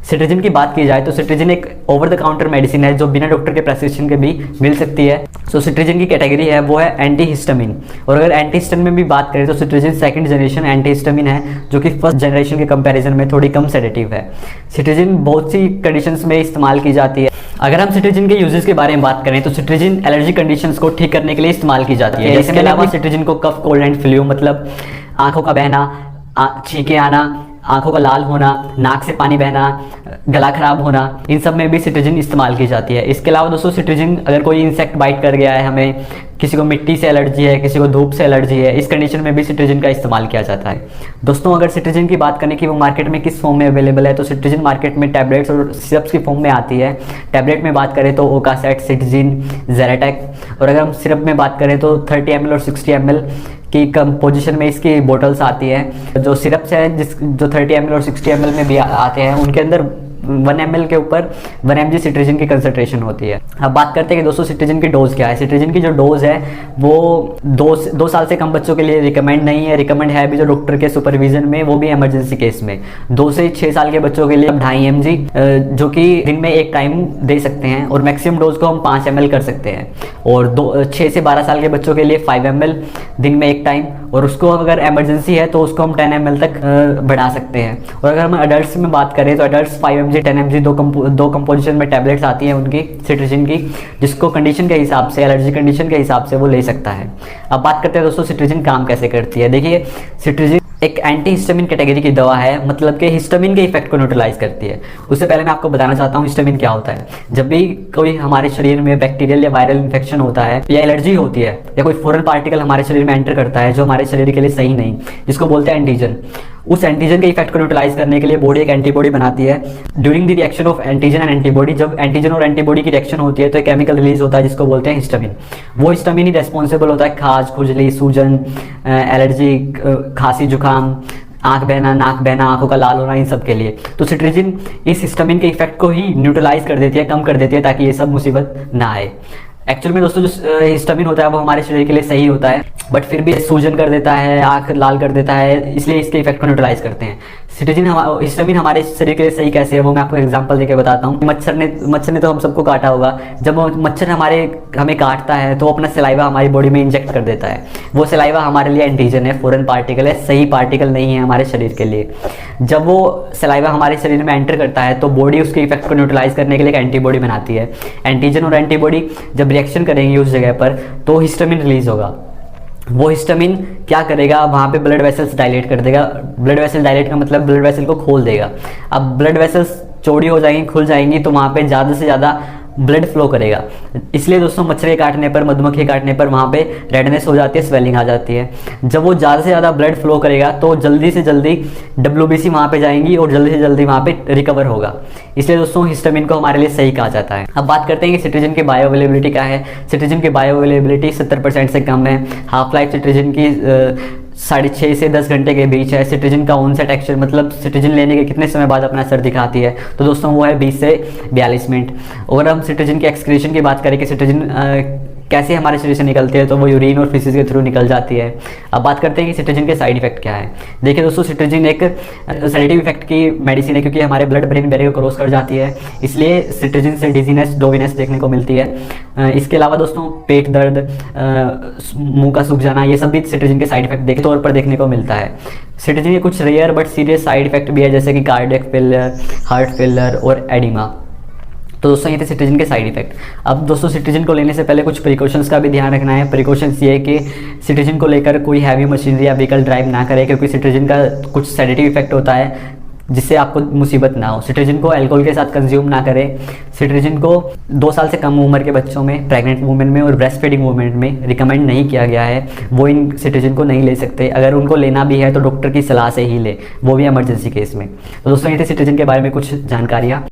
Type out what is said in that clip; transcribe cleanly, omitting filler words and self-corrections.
Cetirizine की बात की जाए तो सिट्राजिन एक ओवर द काउंटर मेडिसिन है जो बिना डॉक्टर के प्रेस्क्रिप्शन के भी मिल सकती है। सो सिट्राजिन की कैटेगरी है वो है एंटीहिस्टामिन, और अगर एंटीहिस्टामिन में भी बात करें तो सिट्राजिन सेकंड जनरेशन एंटीहिस्टामिन है जो कि फर्स्ट जनरेशन के कंपैरिजन में थोड़ी कम सेडेटिव है। सिट्राजिन बहुत सी कंडीशंस में इस्तेमाल की जाती है। अगर हम सिट्राजिन के यूजेस के बारे में बात करें तो सिट्राजिन एलर्जी कंडीशंस को ठीक करने के लिए इस्तेमाल की जाती है। इसके अलावा सिट्राजिन को कफ, कोल्ड एंड फ्लू मतलब आंखों का बहना, छींके आना, आंखों का लाल होना, नाक से पानी बहना, गला खराब होना, इन सब में भी सिट्राजिन इस्तेमाल की जाती है। इसके अलावा दोस्तों सिट्राजिन अगर कोई इंसेक्ट बाइट कर गया है, हमें किसी को मिट्टी से एलर्जी है, किसी को धूप से एलर्जी है, इस कंडीशन में भी सिट्राजिन का इस्तेमाल किया जाता है। दोस्तों अगर सिट्राजिन की बात करें कि वो मार्केट में किस फॉर्म में अवेलेबल है तो सिट्राजिन मार्केट में टैबलेट्स और सिरप्स की फॉर्म में आती है। टैबलेट में बात करें तो ओकासेट, सिट्राजिन, जेराटेक, और अगर हम सिरप में बात करें तो 30 ml और 60 ml की कंपोजिशन में इसकी बोटल्स आती है। जो सिरप्स हैं जो 30 ml और 60 ml में भी आते हैं उनके अंदर 1 ml के ऊपर 1 mg सिट्राजिन की कंसंट्रेशन होती है। अब बात करते हैं कि दोस्तों सिट्राजिन की डोज क्या है। सिट्राजिन की जो डोज है वो 2 साल से कम बच्चों के लिए रिकमेंड नहीं है। रिकमेंड है भी जो डॉक्टर के सुपरविजन में, वो भी इमरजेंसी केस में। 2 से 6 साल के बच्चों के लिए 2.5 mg जो कि दिन में एक टाइम दे सकते हैं, और मैक्सिमम डोज को हम 5 ml कर सकते हैं। और 6 से 12 साल के बच्चों के लिए 5 ml दिन में एक टाइम, और उसको अगर इमरजेंसी है तो उसको हम 10 ml तक बढ़ा सकते हैं। और अगर हम अडल्ट्स में बात करें तो अडल्ट्स 5 mg 10 mg दो कंपोजिशन में टैबलेट्स आती हैं उनकी सिट्राजिन की, जिसको कंडीशन के हिसाब से, एलर्जी कंडीशन के हिसाब से वो ले सकता है। अब बात करते हैं दोस्तों सिट्राजिन काम कैसे करती है। देखिए सिट्राजिन एक एंटीहिस्टामिन कैटेगरी की दवा है, मतलब कि हिस्टामिन के इफेक्ट को न्यूट्रलाइज करती है। उससे पहले मैं आपको बताना चाहता हूँ हिस्टामिन क्या होता है। जब भी कोई हमारे शरीर में बैक्टीरियल या वायरल इन्फेक्शन होता है या एलर्जी होती है या कोई फॉरेन पार्टिकल हमारे शरीर में एंटर करता है जो हमारे शरीर के लिए सही नहीं, जिसको बोलते हैं एंटीजन, उस एंटीजन के इफेक्ट को न्यूट्रलाइज करने के लिए बॉडी एक एंटीबॉडी बनाती है। During the reaction of antigen and antibody, जब एंटीजन और एंटीबॉडी की रिएक्शन होती है तो एक केमिकल रिलीज होता है जिसको बोलते हैं हिस्टामिन। वो हिस्टामिन ही रेस्पॉन्सिबल होता है खाज, खुजली, सूजन, एलर्जी, खांसी, जुकाम, आंख बहना, नाक बहना, आंखों का लाल होना, इन सब के लिए। तो सिट्राजिन इस हिस्टामिन के इफेक्ट को ही न्यूट्रलाइज कर देती है, कम कर देती है, ताकि ये सब मुसीबत ना आए। एक्चुअल में दोस्तों जो हिस्टामिन होता है वो हमारे शरीर के लिए सही होता है, बट फिर भी सूजन कर देता है, आंख लाल कर देता है, इसलिए इसके इफेक्ट को न्यूट्रलाइज करते हैं। हिस्टामिन हमारे शरीर के लिए सही कैसे है वो मैं आपको एग्जांपल देके बताता हूँ। मच्छर ने तो हम सबको काटा होगा। जब मच्छर हमें काटता है तो अपना सलाइवा हमारी बॉडी में इंजेक्ट कर देता है। वो सलाइवा हमारे लिए एंटीजन है, फॉरेन पार्टिकल है, सही पार्टिकल नहीं है हमारे शरीर के लिए। जब वो सलाइवा हमारे शरीर में एंटर करता है तो बॉडी उसके इफेक्ट को न्यूट्रलाइज करने के लिए एक एंटीबॉडी बनाती है। एंटीजन और एंटीबॉडी जब रिएक्शन करेंगे उस जगह पर तो हिस्टामिन रिलीज होगा। वो हिस्टामिन क्या करेगा, वहाँ पे ब्लड वेसल्स डायलेट कर देगा। ब्लड वेसल डायलेट का मतलब ब्लड वेसल को खोल देगा। अब ब्लड वेसल्स चौड़ी हो जाएंगी, खुल जाएंगी, तो वहाँ पे ज़्यादा से ज़्यादा ब्लड फ्लो करेगा। इसलिए दोस्तों मच्छर के काटने पर, मधुमक्खी के काटने पर वहाँ पे रेडनेस हो जाती है, स्वेलिंग आ जाती है। जब वो ज़्यादा से ज़्यादा ब्लड फ्लो करेगा तो जल्दी से जल्दी WBC वहाँ पे जाएंगी और जल्दी से जल्दी वहाँ पे रिकवर होगा। इसलिए दोस्तों हिस्टामिन को हमारे लिए सही कहा जाता है। अब बात करते हैं कि सिट्राजिन की बायो अवेलेबिलिटी क्या है। सिट्राजिन की बायो अवेलेबिलिटी 70% से कम है। हाफ लाइफ सिट्राजिन की 6.5 से 10 घंटे के बीच है। सिट्राजिन का ऑनसेट एक्शन मतलब सिट्राजिन लेने के कितने समय बाद अपना असर दिखाती है, तो दोस्तों वो है 20 से 42 मिनट। और हम सिट्राजिन के एक्सक्रीशन की बात करें कि सिट्राजिन कैसे हमारे शरीर से निकलती है, तो वो यूरिन और फिसिस के थ्रू निकल जाती है। अब बात करते हैं कि सिट्राजिन के साइड इफेक्ट क्या है। देखिए दोस्तों सिट्राजिन एक सेडेटिव इफेक्ट की मेडिसिन है, क्योंकि हमारे ब्लड ब्रेन बैरियर को क्रॉस कर जाती है, इसलिए सिट्राजिन से डिजीनेस, डोविनेस देखने को मिलती है। इसके अलावा दोस्तों पेट दर्द, मुंह का सूख जाना, ये सब भी सिट्राजिन के साइड इफेक्ट तौर पर देखने को मिलता है। सिट्राजिन के कुछ rare but serious side effect भी है, जैसे कि कार्डियक फेलियर, हार्ट फेलियर और एडिमा। तो दोस्तों ये थे सिट्राजिन के साइड इफेक्ट। अब दोस्तों सिट्राजिन को लेने से पहले कुछ प्रिकॉशंस का भी ध्यान रखना है। प्रिकॉशंस ये है कि सिट्राजिन को लेकर कोई हैवी मशीनरी या व्हीकल ड्राइव ना करें, क्योंकि सिट्राजिन का कुछ सेडेटिव इफेक्ट होता है जिससे आपको मुसीबत ना हो। सिट्राजिन को अल्कोहल के साथ कंज्यूम ना करें। सिट्राजिन को 2 साल से कम उम्र के बच्चों में, प्रेग्नेंट वुमेन में और ब्रेस्ट फीडिंग वुमेन में रिकमेंड नहीं किया गया है। वो इन सिट्राजिन को नहीं ले सकते। अगर उनको लेना भी है तो डॉक्टर की सलाह से ही ले, वो भी इमरजेंसी केस में। तो दोस्तों ये थे सिट्राजिन के बारे में कुछ जानकारियाँ।